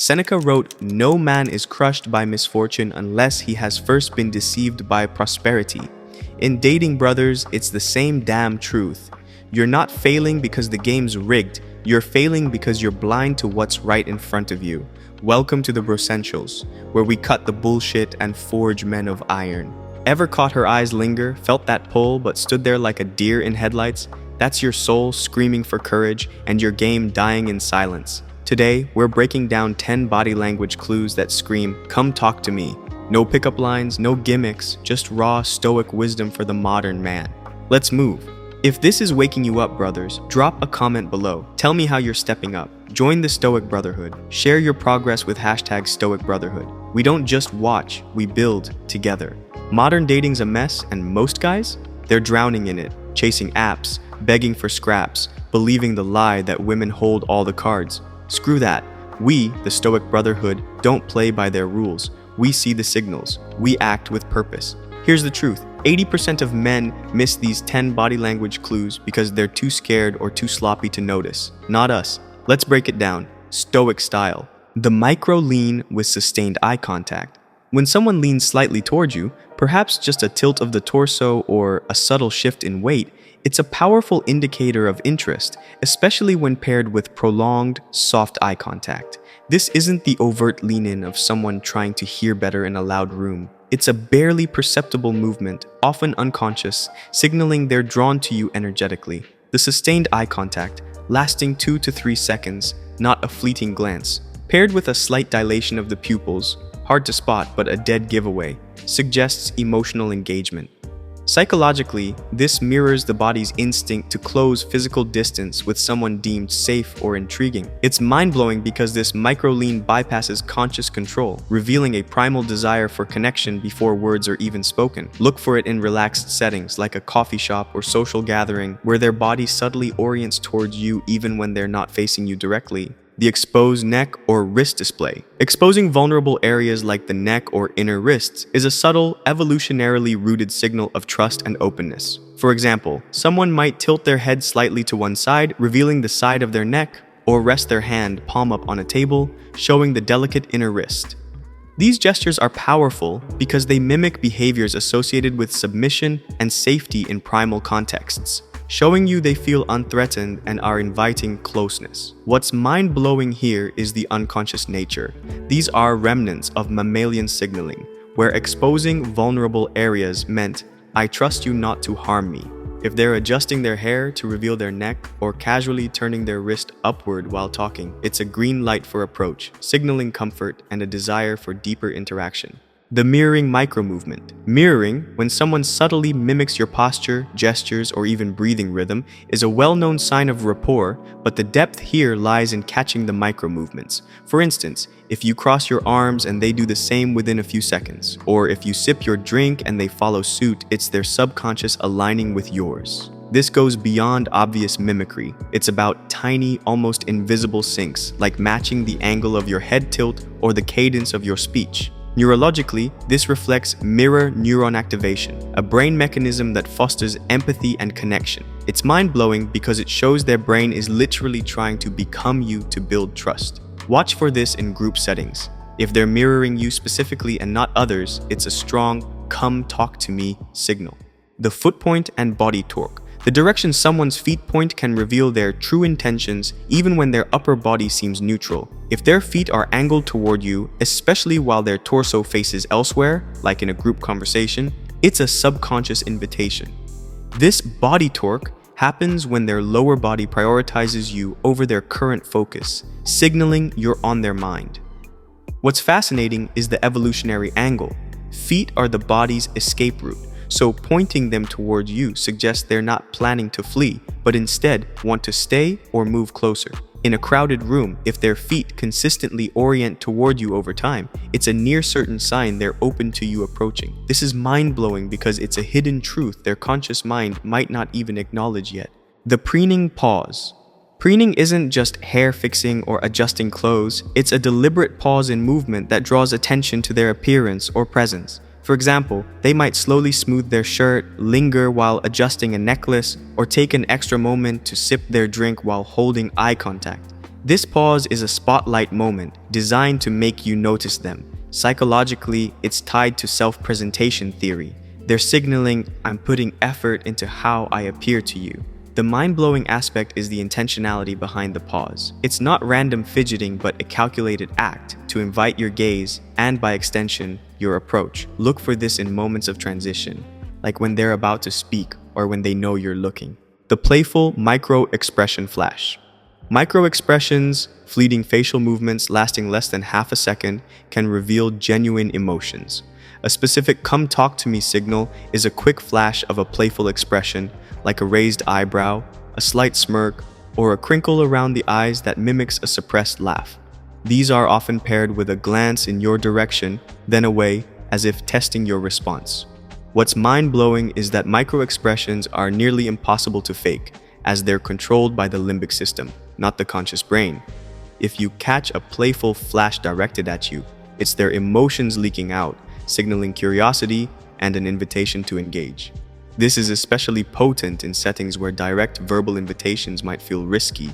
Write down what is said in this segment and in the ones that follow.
Seneca wrote, "No man is crushed by misfortune unless he has first been deceived by prosperity." In dating, brothers, it's the same damn truth. You're not failing because the game's rigged. You're failing because you're blind to what's right in front of you. Welcome to TheBrosentials, where we cut the bullshit and forge men of iron. Ever caught her eyes linger, felt that pull, but stood there like a deer in headlights? That's your soul screaming for courage and your game dying in silence. Today, we're breaking down 10 body language clues that scream, "Come talk to me." No pickup lines, no gimmicks, just raw, stoic wisdom for the modern man. Let's move. If this is waking you up, brothers, drop a comment below. Tell me how you're stepping up. Join the Stoic Brotherhood. Share your progress with hashtag Stoic Brotherhood. We don't just watch, we build together. Modern dating's a mess, and most guys, they're drowning in it, chasing apps, begging for scraps, believing the lie that women hold all the cards. Screw that. We, the Stoic Brotherhood, don't play by their rules. We see the signals. We act with purpose. Here's the truth. 80% of men miss these 10 body language clues because they're too scared or too sloppy to notice. Not us. Let's break it down. Stoic style. The micro lean with sustained eye contact. When someone leans slightly towards you, perhaps just a tilt of the torso or a subtle shift in weight, it's a powerful indicator of interest, especially when paired with prolonged, soft eye contact. This isn't the overt lean-in of someone trying to hear better in a loud room. It's a barely perceptible movement, often unconscious, signaling they're drawn to you energetically. The sustained eye contact, lasting 2 to 3 seconds, not a fleeting glance, paired with a slight dilation of the pupils, hard to spot but a dead giveaway, suggests emotional engagement. Psychologically, this mirrors the body's instinct to close physical distance with someone deemed safe or intriguing. It's mind-blowing because this micro-lean bypasses conscious control, revealing a primal desire for connection before words are even spoken. Look for it in relaxed settings like a coffee shop or social gathering where their body subtly orients towards you even when they're not facing you directly. The exposed neck or wrist display. Exposing vulnerable areas like the neck or inner wrists is a subtle, evolutionarily rooted signal of trust and openness. For example, someone might tilt their head slightly to one side, revealing the side of their neck, or rest their hand palm up on a table, showing the delicate inner wrist. These gestures are powerful because they mimic behaviors associated with submission and safety in primal contexts, showing you they feel unthreatened and are inviting closeness. What's mind-blowing here is the unconscious nature. These are remnants of mammalian signaling, where exposing vulnerable areas meant, "I trust you not to harm me." If they're adjusting their hair to reveal their neck or casually turning their wrist upward while talking, it's a green light for approach, signaling comfort and a desire for deeper interaction. The mirroring micro-movement. Mirroring, when someone subtly mimics your posture, gestures, or even breathing rhythm, is a well-known sign of rapport, but the depth here lies in catching the micro-movements. For instance, if you cross your arms and they do the same within a few seconds, or if you sip your drink and they follow suit, it's their subconscious aligning with yours. This goes beyond obvious mimicry. It's about tiny, almost invisible syncs, like matching the angle of your head tilt or the cadence of your speech. Neurologically, this reflects mirror neuron activation, a brain mechanism that fosters empathy and connection. It's mind-blowing because it shows their brain is literally trying to become you to build trust. Watch for this in group settings. If they're mirroring you specifically and not others, it's a strong "come talk to me" signal. The foot point and body torque. The direction someone's feet point can reveal their true intentions even when their upper body seems neutral. If their feet are angled toward you, especially while their torso faces elsewhere, like in a group conversation, it's a subconscious invitation. This body torque happens when their lower body prioritizes you over their current focus, signaling you're on their mind. What's fascinating is the evolutionary angle. Feet are the body's escape route. So pointing them toward you suggests they're not planning to flee, but instead want to stay or move closer. In a crowded room, if their feet consistently orient toward you over time, it's a near certain sign they're open to you approaching. This is mind-blowing because it's a hidden truth their conscious mind might not even acknowledge yet. The preening pause. Preening isn't just hair fixing or adjusting clothes, it's a deliberate pause in movement that draws attention to their appearance or presence. For example, they might slowly smooth their shirt, linger while adjusting a necklace, or take an extra moment to sip their drink while holding eye contact. This pause is a spotlight moment designed to make you notice them. Psychologically, it's tied to self-presentation theory. They're signaling, I'm putting effort into how I appear to you. The mind-blowing aspect is the intentionality behind the pause. It's not random fidgeting, but a calculated act to invite your gaze and, by extension, your approach. Look for this in moments of transition, like when they're about to speak or when they know you're looking. The playful micro-expression flash. Micro-expressions, fleeting facial movements lasting less than half a second, can reveal genuine emotions. A specific "come talk to me" signal is a quick flash of a playful expression, like a raised eyebrow, a slight smirk, or a crinkle around the eyes that mimics a suppressed laugh. These are often paired with a glance in your direction, then away, as if testing your response. What's mind-blowing is that micro-expressions are nearly impossible to fake, as they're controlled by the limbic system, not the conscious brain. If you catch a playful flash directed at you, it's their emotions leaking out, signaling curiosity and an invitation to engage. This is especially potent in settings where direct verbal invitations might feel risky,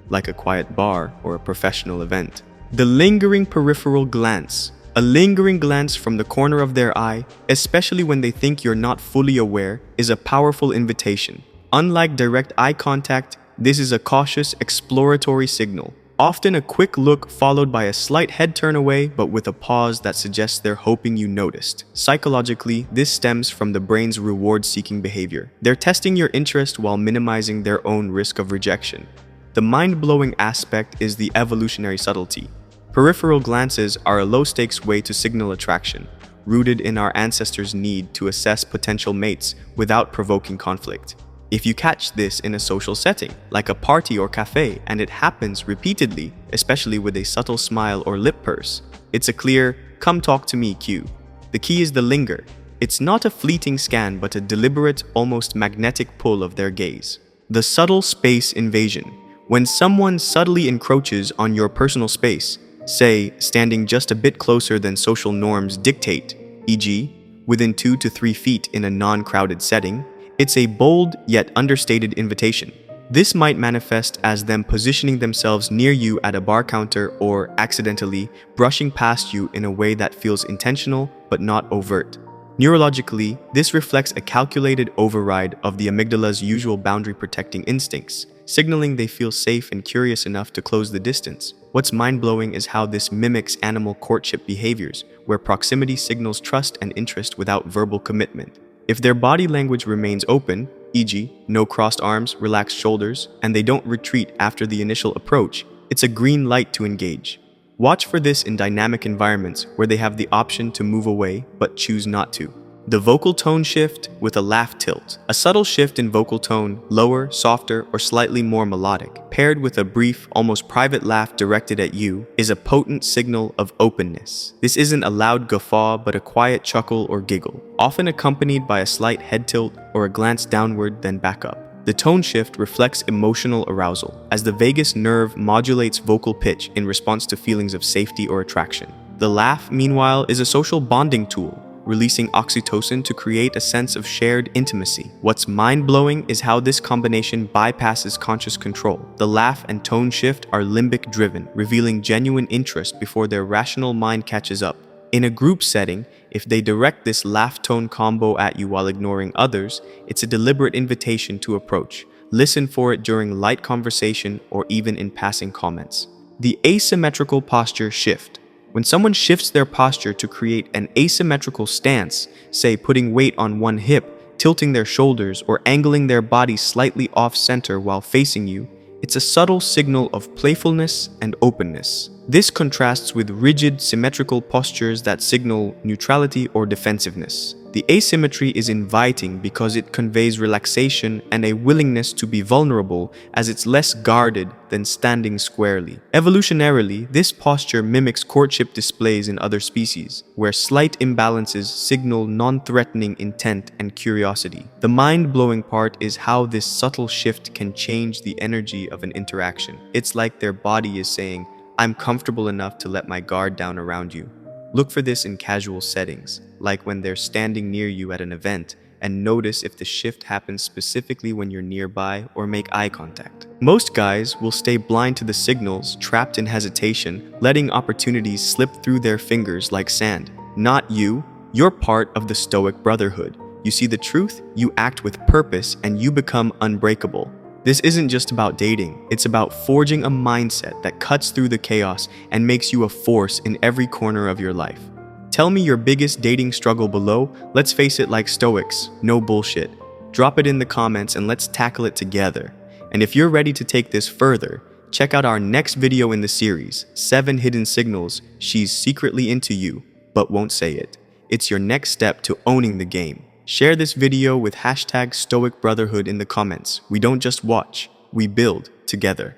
like a quiet bar or a professional event. The lingering peripheral glance. A lingering glance from the corner of their eye, especially when they think you're not fully aware, is a powerful invitation. Unlike direct eye contact, this is a cautious, exploratory signal. Often a quick look followed by a slight head turn away, but with a pause that suggests they're hoping you noticed. Psychologically, this stems from the brain's reward-seeking behavior. They're testing your interest while minimizing their own risk of rejection. The mind-blowing aspect is the evolutionary subtlety. Peripheral glances are a low-stakes way to signal attraction, rooted in our ancestors' need to assess potential mates without provoking conflict. If you catch this in a social setting, like a party or cafe, and it happens repeatedly, especially with a subtle smile or lip purse, it's a clear, "come talk to me" cue. The key is the linger. It's not a fleeting scan, but a deliberate, almost magnetic pull of their gaze. The subtle space invasion. When someone subtly encroaches on your personal space, say, standing just a bit closer than social norms dictate, e.g., within 2 to 3 feet in a non-crowded setting, it's a bold yet understated invitation. This might manifest as them positioning themselves near you at a bar counter or accidentally brushing past you in a way that feels intentional but not overt. Neurologically, this reflects a calculated override of the amygdala's usual boundary-protecting instincts, signaling they feel safe and curious enough to close the distance. What's mind-blowing is how this mimics animal courtship behaviors, where proximity signals trust and interest without verbal commitment. If their body language remains open, e.g., no crossed arms, relaxed shoulders, and they don't retreat after the initial approach, it's a green light to engage. Watch for this in dynamic environments where they have the option to move away but choose not to. The vocal tone shift with a laugh tilt. A subtle shift in vocal tone, lower, softer, or slightly more melodic, paired with a brief, almost private laugh directed at you, is a potent signal of openness. This isn't a loud guffaw, but a quiet chuckle or giggle, often accompanied by a slight head tilt or a glance downward then back up. The tone shift reflects emotional arousal, as the vagus nerve modulates vocal pitch in response to feelings of safety or attraction. The laugh, meanwhile, is a social bonding tool, releasing oxytocin to create a sense of shared intimacy. What's mind-blowing is how this combination bypasses conscious control. The laugh and tone shift are limbic-driven, revealing genuine interest before their rational mind catches up. In a group setting, if they direct this laugh-tone combo at you while ignoring others, it's a deliberate invitation to approach. Listen for it during light conversation or even in passing comments. The asymmetrical posture shift. When someone shifts their posture to create an asymmetrical stance, say putting weight on one hip, tilting their shoulders, or angling their body slightly off-center while facing you, it's a subtle signal of playfulness and openness. This contrasts with rigid, symmetrical postures that signal neutrality or defensiveness. The asymmetry is inviting because it conveys relaxation and a willingness to be vulnerable, as it's less guarded than standing squarely. Evolutionarily, this posture mimics courtship displays in other species, where slight imbalances signal non-threatening intent and curiosity. The mind-blowing part is how this subtle shift can change the energy of an interaction. It's like their body is saying, "I'm comfortable enough to let my guard down around you." Look for this in casual settings, like when they're standing near you at an event, and notice if the shift happens specifically when you're nearby or make eye contact. Most guys will stay blind to the signals, trapped in hesitation, letting opportunities slip through their fingers like sand. Not you. You're part of the Stoic brotherhood. You see the truth, you act with purpose, and you become unbreakable. This isn't just about dating, it's about forging a mindset that cuts through the chaos and makes you a force in every corner of your life. Tell me your biggest dating struggle below. Let's face it like Stoics, no bullshit. Drop it in the comments and let's tackle it together. And if you're ready to take this further, check out our next video in the series, 7 Hidden Signals She's Secretly Into You, but Won't Say It. It's your next step to owning the game. Share this video with #StoicBrotherhood in the comments. We don't just watch, we build together.